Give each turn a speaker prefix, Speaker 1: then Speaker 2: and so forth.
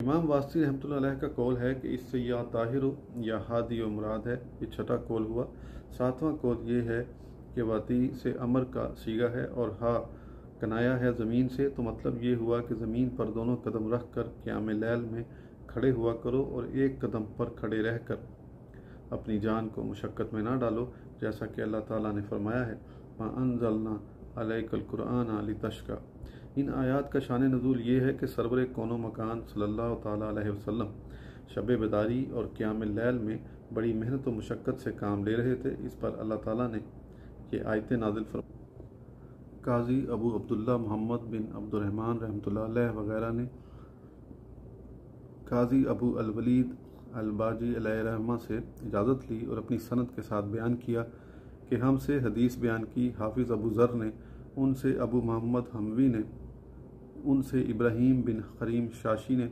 Speaker 1: امام واسطی رحمۃ اللہ علیہ کا قول ہے کہ اس سے یا طاہر یا ہادی و مراد ہے، یہ چھٹا قول ہوا۔ ساتواں قول یہ ہے کہ واتی سے امر کا صیغہ ہے اور ہا کنایا ہے زمین سے، تو مطلب یہ ہوا کہ زمین پر دونوں قدم رکھ کر قیام لیل میں کھڑے ہوا کرو اور ایک قدم پر کھڑے رہ کر اپنی جان کو مشقت میں نہ ڈالو، جیسا کہ اللہ تعالیٰ نے فرمایا ہے مَا أَنزَلْنَا عَلَيْكَ الْقُرْآنَ لِتَشْقَىٰ۔ ان آیات کا شان نزول یہ ہے کہ سرور کون و مکان صلی اللہ تعالیٰ علیہ وسلم شب بیداری اور قیام اللیل میں بڑی محنت و مشقت سے کام لے رہے تھے۔ اس پر اللہ تعالیٰ نے یہ آیتیں نازل فرمائیں۔ قاضی ابو عبداللہ محمد بن عبد الرحمن رحمۃ اللہ علیہ وغیرہ نے قاضی ابو الولید الباجی علیہ رحمہ سے اجازت لی اور اپنی سند کے ساتھ بیان کیا کہ ہم سے حدیث بیان کی۔ حافظ ابو ذر نے، ان سے ابو محمد حموی نے، ان سے ابراہیم بن خریم شاشی نے،